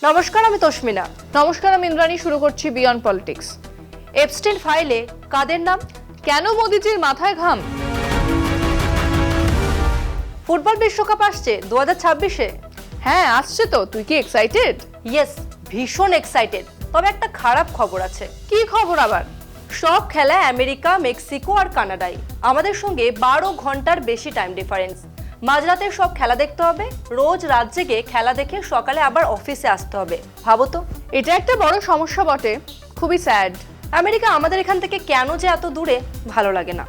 নমস্কার, আমি তস্মিনা। নমস্কার, আমি ইন্দ্রাণী। শুরু করছি বিয়ন্ড পলিটিক্স। এপস্টেইন ফাইলে কাদের নাম? কেন মোদিজির মাথায় ঘাম? ফুটবল বিশ্বকাপ আসছে 2026-এ। হ্যাঁ, আসছে তো। তুই কি এক্সাইটেড? ইয়েস, ভীষণ এক্সাইটেড। তবে একটা খারাপ খবর আছে। কি খবর আবার? সব খেলা আমেরিকা, মেক্সিকো আর কানাডায়। আমাদের সঙ্গে 12 ঘন্টার বেশি টাইম ডিফারেন্স। মাঝরাতে সব খেলা দেখতে হবে, রোজ রাত জেগে খেলা দেখে সকালে আবার অফিসে আসতে হবে। ভাবো তো। এটা একটা বড় সমস্যা বটে, খুবই স্যাড। আমেরিকা আমাদের এখান থেকে কেন যে এত দূরে, ভালো লাগে না।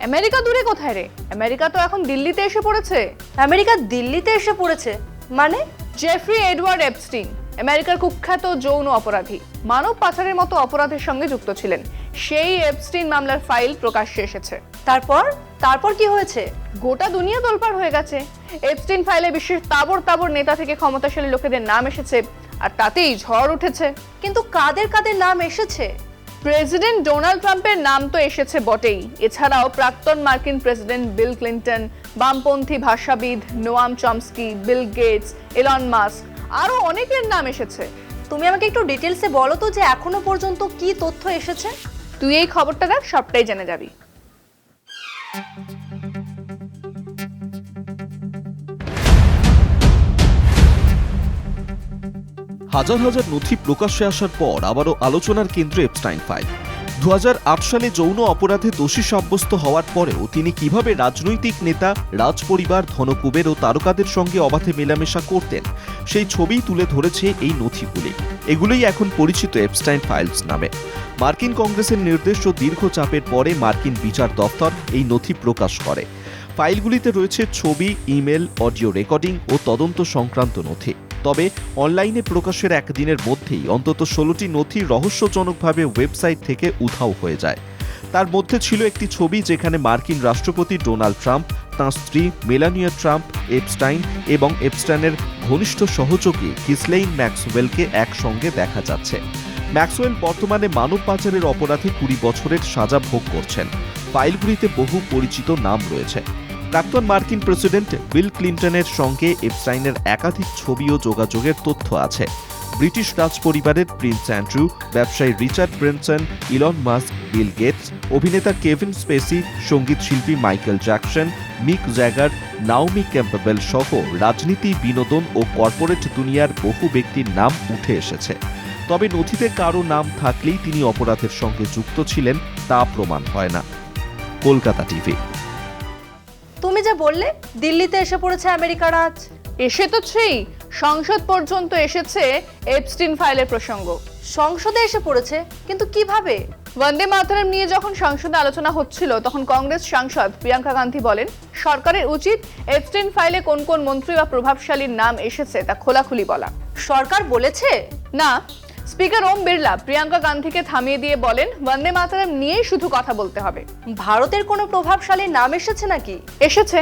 আমেরিকা দূরে কোথায় রে? আমেরিকা তো এখন দিল্লিতে এসে পড়েছে। আমেরিকা দিল্লিতে এসে পড়েছে মানে? জেফ্রি এডওয়ার্ড এপস্টিন আমেরিকার কুখ্যাত যৌন অপরাধী, মানব পাচারের মতো অপরাধের সঙ্গে যুক্ত ছিলেন। সেই এপস্টিন মামলার ফাইল প্রকাশ্যে এসেছে। তারপর কি হয়েছে? গোটা দুনিয়া তোলপাড় হয়ে গেছে। এপস্টিন ফাইলে বিশ্বের তাবড় তাবড় নেতা থেকে ক্ষমতাশালী লোকেদের নাম এসেছে, আর তাতেই ঝড় উঠেছে। কিন্তু কাদের কাদের নাম এসেছে? প্রেসিডেন্ট ডোনাল্ড ট্রাম্পের নাম তো এসেছে বটেই, এছাড়াও প্রাক্তন মার্কিন প্রেসিডেন্ট বিল ক্লিন্টন, বামপন্থী ভাষাবিদ Noam Chomsky, Bill Gates, Elon Musk, আরো অনেকের নাম এসেছে। তুমি আমাকে একটু ডিটেলসে বলো তো যে এখনো পর্যন্ত কি তথ্য এসেছে। তুই এই খবরটা দেখ, সবটাই জেনে যাবি। হাজার হাজার নথি প্রকাশ্যে আসার পর আবারও আলোচনার কেন্দ্রে এপস্টাইন ফাইল। 2008 সালে যৌন অপরাধে দোষী সাব্যস্ত হওয়ার পরেও তিনি কিভাবে রাজনৈতিক নেতা, রাজপরিবার, ধনকুবের ও তারকাদের সঙ্গে অবাধে মেলামেশা করতেন, সেই ছবিই তুলে ধরেছে এই নথিগুলি। এগুলোই এখন পরিচিত এপস্টাইন ফাইলস নামে। মার্কিন কংগ্রেসের নির্দেশ ও দীর্ঘ চাপের পরে মার্কিন বিচার দফতর এই নথি প্রকাশ করে। ফাইলগুলিতে রয়েছে ছবি, ইমেল, অডিও রেকর্ডিং ও তদন্ত সংক্রান্ত নথি। তবে অনলাইনে প্রকাশের একদিনের মধ্যেই অন্তত 16টি নথি রহস্যজনকভাবে ওয়েবসাইট থেকে উধাও হয়ে যায়। তার মধ্যে ছিল একটি ছবি যেখানে মার্কিন রাষ্ট্রপতি ডোনাল্ড ট্রাম্প, তাঁর স্ত্রী মেলানিয়া ট্রাম্প, এপস্টাইন এবং এপস্টাইনের ঘনিষ্ঠ সহযোগী গিসলেইন ম্যাক্সওয়েলকে একসঙ্গে দেখা যাচ্ছে। ম্যাক্সওয়েল বর্তমানে মানব পাচারের অপরাধে 20 বছরের সাজা ভোগ করছেন। ফাইলগুলিতে বহু পরিচিত নাম রয়েছে। প্রাক্তন মার্কিন প্রেসিডেন্ট বিল ক্লিন্টনের সঙ্গে এপস্টাইনের একাধিক ছবি ও যোগাযোগের তথ্য আছে। ব্রিটিশ রাজপরিবারের প্রিন্স অ্যান্ড্রু, ব্যবসায়ী Richard Branson, Elon Musk, Bill Gates, অভিনেতা কেভিন স্পেসি, সঙ্গীত শিল্পী Michael Jackson, Mick Jagger, Naomi Campbell সহ রাজনীতি, বিনোদন ও কর্পোরেট দুনিয়ার বহু ব্যক্তির নাম উঠে এসেছে। তবে নথিতে কারো নাম থাকলেই তিনি অপরাধের সঙ্গে যুক্ত ছিলেন তা প্রমাণ হয় না। কলকাতা টিভি। তুমি যে বললে দিল্লিতে এসে পড়েছে আমেরিকার আজ। এসে তো সেই সংসদ পর্যন্ত এসেছে এপস্টিন ফাইলের প্রসঙ্গ। সংসদে এসে পড়েছে, কিন্তু কিভাবে? বন্দে মাতরম নিয়ে যখন সংসদে আলোচনা হচ্ছিল, তখন কংগ্রেস সাংসদ প্রিয়াঙ্কা গান্ধী বলেন, সরকারের উচিত এপস্টিন ফাইলে কোন কোন মন্ত্রী বা প্রভাবশালীর নাম এসেছে তা খোলাখুলি বলা। সরকার বলেছে? না, স্পিকার ওম বিড়লা প্রিয়াঙ্কা গান্ধীকে থামিয়ে দিয়ে বলেন, বন্দে মাতরম নিয়েই শুধু কথা বলতে হবে। ভারতের কোনো প্রভাবশালীর নাম এসেছে নাকি? এসেছে।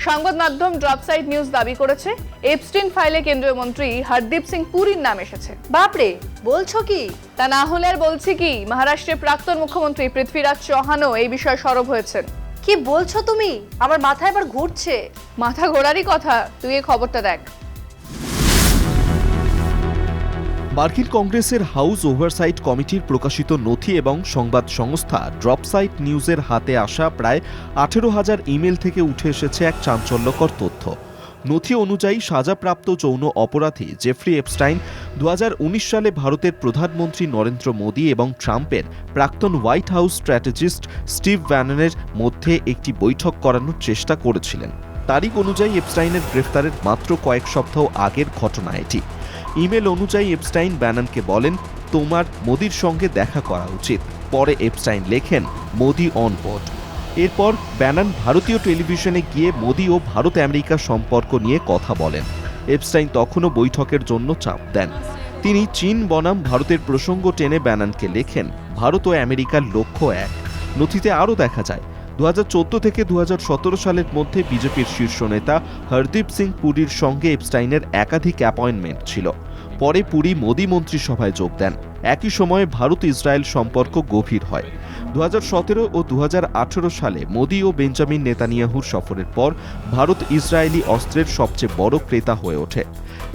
সংবাদ মাধ্যম ড্রপসাইট নিউজ দাবি করেছে, এপস্টিন ফাইলে কেন্দ্রীয় মন্ত্রী হরদীপ সিং পুরীর নাম এসেছে। বাপরে, বলছো কি? তা না হলে আর বলছি কি, মহারাষ্ট্রের প্রাক্তন মুখ্যমন্ত্রী পৃথ্বীরাজ চৌহানও এই বিষয়ে সরব হয়েছেন। কি বলছো তুমি? আমার মাথা এবার ঘুরছে। মাথা ঘোরারই কথা, তুই এই খবরটা দেখ। মার্কিন কংগ্রেসের হাউস ওভারসাইট কমিটির প্রকাশিত নথি এবং সংবাদ সংস্থা ড্রপসাইট নিউজের হাতে আসা প্রায় 18,000 ইমেল থেকে উঠে এসেছে এক চাঞ্চল্যকর তথ্য। নথি অনুযায়ী সাজাপ্রাপ্ত যৌন অপরাধী জেফ্রি এপস্টাইন 2019 সালে ভারতের প্রধানমন্ত্রী নরেন্দ্র মোদী এবং ট্রাম্পের প্রাক্তন হোয়াইট হাউস স্ট্র্যাটেজিস্ট স্টিভ ব্যাননের মধ্যে একটি বৈঠক করানোর চেষ্টা করেছিলেন। তারিখ অনুযায়ী এপস্টাইনের গ্রেফতারের মাত্র কয়েক সপ্তাহ আগের ঘটনা এটি। ইমেল অনুযায়ী এপস্টাইন ব্যাননকে বলেন, তোমার মোদির সঙ্গে দেখা করা উচিত। পরে এপস্টাইন লেখেন, মোদি অন বোর্ড। এরপর ব্যানন ভারতীয় টেলিভিশনে গিয়ে মোদি ও ভারত আমেরিকা সম্পর্ক নিয়ে কথা বলেন। এপস্টাইন তখনও বৈঠকের জন্য চাপ দেন। তিনি চীন বনাম ভারতের প্রসঙ্গ টেনে ব্যাননকে লেখেন, ভারত ও আমেরিকার লক্ষ্য এক। নথিতে আরও দেখা যায়, 2014 থেকে 2017 সালের মধ্যে বিজেপির শীর্ষ নেতা হরদীপ সিং পুরীর সঙ্গে এপস্টাইনের একাধিক অ্যাপয়েন্টমেন্ট ছিল। পরে পুরী মোদি মন্ত্রিসভায় যোগ দেন। একই সময়ে ভারত ইসরায়েল সম্পর্ক গভীর হয়। 2017 ও 2018 সালে মোদি ও বেঞ্জামিন নেতানিয়াহুর সফরের পর ভারত ইসরায়েলি অস্ত্রের সবচেয়ে বড় ক্রেতা হয়ে ওঠে।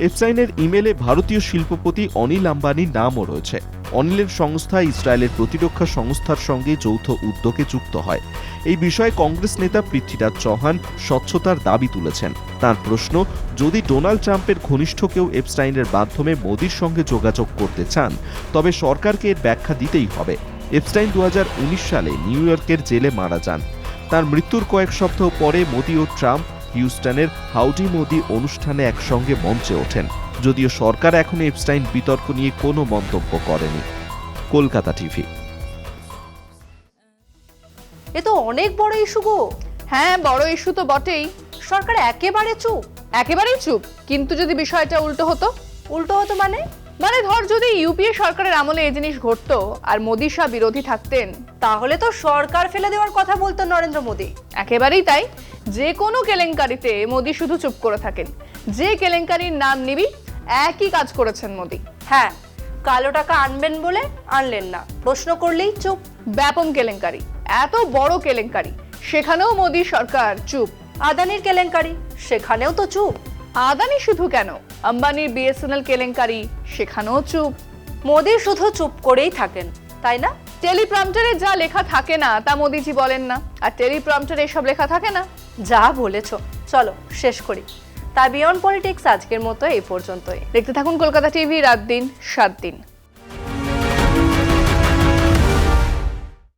এপস্টাইনের ইমেলে ভারতীয় শিল্পপতি অনিল আম্বানির নামও রয়েছে। অনিলের সংস্থা ইসরায়েলের প্রতিরক্ষা সংস্থার সঙ্গে যৌথ উদ্যোগে যুক্ত হয়। এই বিষয়ে কংগ্রেস নেতা পৃথ্বীরাজ চৌহান স্বচ্ছতার দাবি তুলেছেন। তার প্রশ্ন, যদি ডোনাল্ড ট্রাম্পের ঘনিষ্ঠ কেউ এপস্টাইনের মাধ্যমে মোদির সঙ্গে যোগাযোগ করতে চান তবে সরকারকে এর ব্যাখ্যা দিতেই হবে। এপস্টাইন 2019 সালে নিউ ইয়র্কের জেলে মারা যান। তার মৃত্যুর কয়েক সপ্তাহ পরে মোদি ও ট্রাম্প হিউস্টনের হাউডি মোদি অনুষ্ঠানে একসঙ্গে মঞ্চে ওঠেন, যদিও সরকার এখনো এপস্টাইন বিতর্ক নিয়ে কোনো মন্তব্য করেনি। কলকাতা টিভি। এ তো অনেক বড় ইস্যু গো। হ্যাঁ, বড় ইস্যু তো বটেই। সরকার একেবারে চুপ। একেবারেই চুপ। কিন্তু যদি বিষয়টা উল্টো হতো? উল্টো হতো মানে? মানে ধর যদি ইউপিএ সরকারের আমলে এই জিনিস ঘটতো আর মোদি শাহ বিরোধী থাকতেন, তাহলে তো সরকার ফেলে দেওয়ার কথা বলতো নরেন্দ্র মোদি। একেবারেই তাই। যে কোনো কেলেঙ্কারিতে মোদি শুধু চুপ করে থাকেন। যে কেলেঙ্কারির নাম নিবি, একই কাজ করেছেন মোদি। হ্যাঁ, কালো টাকা আনবেন বলে আনলেন না, প্রশ্ন করলেই চুপ। ব্যাপক কেলেঙ্কারি, এত বড় কেলেঙ্কারি, সেখানেও মোদি সরকার চুপ। আদানির কেলেঙ্কারি, সেখানেও তো চুপ। আদানি শুধু কেন, আম্বানির বিএসএনএল কেলেঙ্কারি, সেখানেও চুপ। মোদি শুধু চুপ করেই থাকেন, তাই না? টেলিপ্রম্পটারে যা লেখা থাকে না তা মোদিজি বলেন না, আর টেলিপ্রম্পটারে এসব লেখা থাকে না। যা বলেছো, চলো শেষ করি। তা বিয়ন্ড পলিটিক্স আজকের মতো এই পর্যন্তই। দেখতে থাকুন কলকাতা টিভি, রাত দিন 7 দিন।